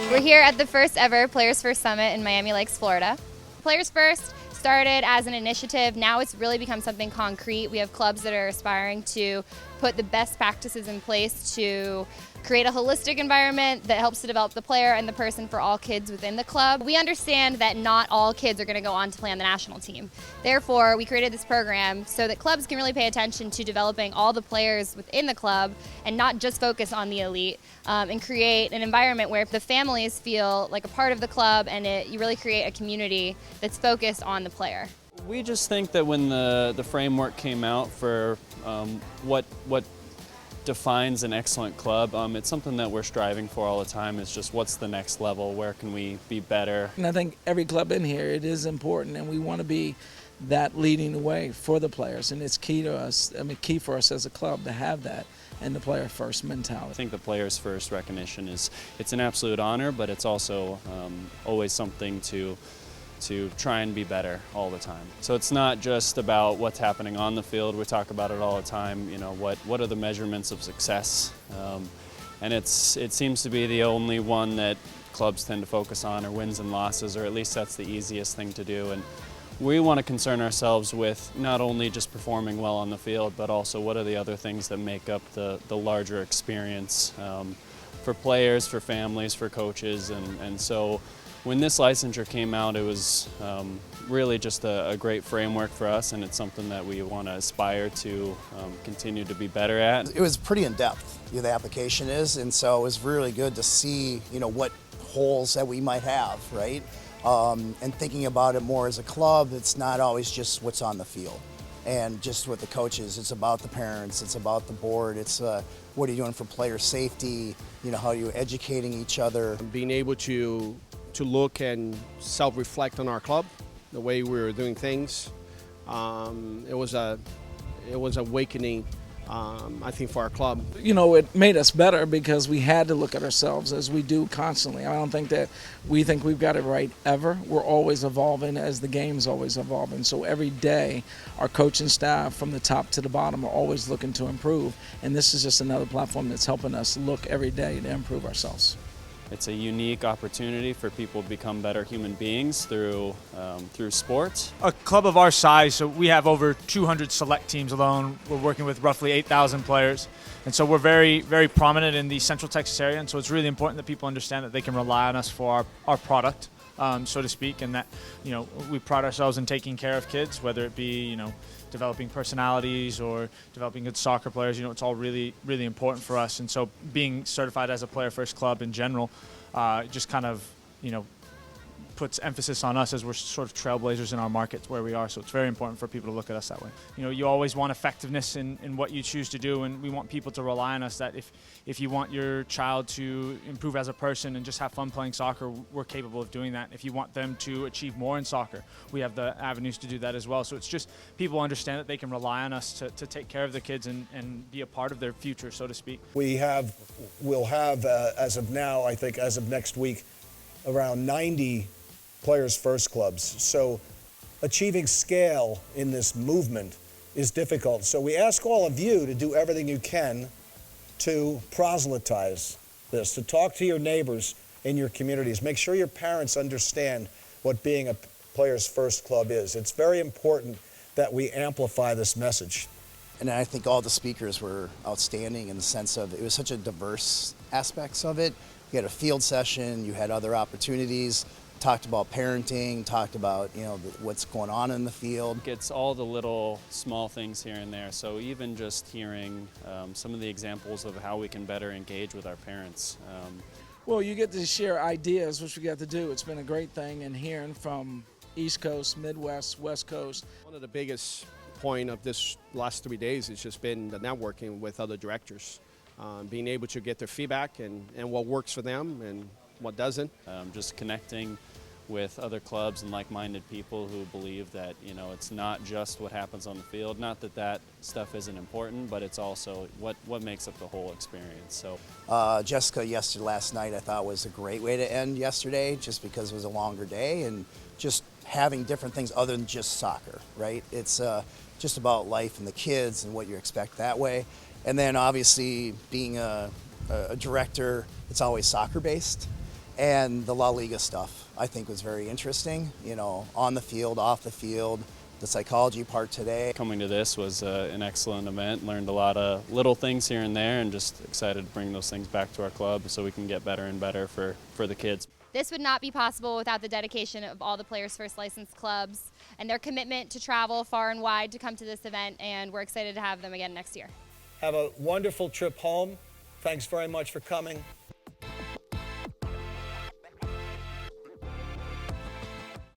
We're here at the first ever Players First Summit in Miami Lakes, Florida. Players First started as an initiative. Now it's really become something concrete. We have clubs that are aspiring to put the best practices in place to create a holistic environment that helps to develop the player and the person for all kids within the club. We understand that not all kids are going to go on to play on the national team. Therefore, we created this program so that clubs can really pay attention to developing all the players within the club and not just focus on the elite, and create an environment where the families feel like a part of the club, and you really create a community that's focused on the player. We just think that when the framework came out for what defines an excellent club, it's something that we're striving for all the time. It's just what's the next level, where can we be better? And I think every club in here, it is important, and we want to be that leading the way for the players, and it's key to us, key for us as a club to have that and the player first mentality. I think the players first recognition it's an absolute honor, but it's also always something to try and be better all the time. So it's not just about what's happening on the field. We talk about it all the time. You know, what are the measurements of success? And it seems to be the only one that clubs tend to focus on, are wins and losses, or at least that's the easiest thing to do. And we want to concern ourselves with not only just performing well on the field, but also what are the other things that make up the larger experience for players, for families, for coaches, and so when this licensure came out, it was really just a great framework for us, and it's something that we want to aspire to continue to be better at. It was pretty in-depth, the application is, and so it was really good to see, what holes that we might have, right? And thinking about it more as a club, it's not always just what's on the field. And just with the coaches, it's about the parents, it's about the board, it's what are you doing for player safety, how are you educating each other. Being able to look and self-reflect on our club, the way we were doing things. It was awakening, I think, for our club. It made us better because we had to look at ourselves as we do constantly. I don't think that we think we've got it right ever. We're always evolving as the game's always evolving. So every day, our coaching staff from the top to the bottom are always looking to improve. And this is just another platform that's helping us look every day to improve ourselves. It's a unique opportunity for people to become better human beings through sport. A club of our size, so we have over 200 select teams alone. We're working with roughly 8,000 players. And so we're very, very prominent in the Central Texas area. And so it's really important that people understand that they can rely on us for our product, so to speak, and that, we pride ourselves in taking care of kids, whether it be, developing personalities or developing good soccer players. It's all really, really important for us. And so being certified as a player first club in general just kind of, puts emphasis on us as we're sort of trailblazers in our markets where we are. So it's very important for people to look at us that way. You always want effectiveness in what you choose to do, and we want people to rely on us that if you want your child to improve as a person and just have fun playing soccer, we're capable of doing that. If you want them to achieve more in soccer, we have the avenues to do that as well. So it's just people understand that they can rely on us to take care of the kids and be a part of their future, so to speak. We'll have, as of now, I think as of next week, around 90 Players First clubs. So achieving scale in this movement is difficult. So we ask all of you to do everything you can to proselytize this, to talk to your neighbors in your communities. Make sure your parents understand what being a Players First club is. It's very important that we amplify this message. And I think all the speakers were outstanding in the sense of it was such a diverse aspects of it. You had a field session, you had other opportunities, talked about parenting, talked about what's going on in the field. It's all the little small things here and there. So even just hearing some of the examples of how we can better engage with our parents. Well, you get to share ideas, which we get to do. It's been a great thing, and hearing from East Coast, Midwest, West Coast. One of the biggest point of this last 3 days has just been the networking with other directors, being able to get their feedback and what works for them and what doesn't. Just connecting with other clubs and like-minded people who believe that it's not just what happens on the field. Not that that stuff isn't important, but it's also what makes up the whole experience. So Jessica last night I thought was a great way to end yesterday, just because it was a longer day and just having different things other than just soccer, right? It's just about life and the kids and what you expect that way. And then obviously being a director, it's always soccer based. And the La Liga stuff, I think, was very interesting, you know, on the field, off the field, the psychology part today. Coming to this was an excellent event. Learned a lot of little things here and there, and just excited to bring those things back to our club so we can get better and better for the kids. This would not be possible without the dedication of all the Players First licensed clubs and their commitment to travel far and wide to come to this event, and we're excited to have them again next year. Have a wonderful trip home. Thanks very much for coming.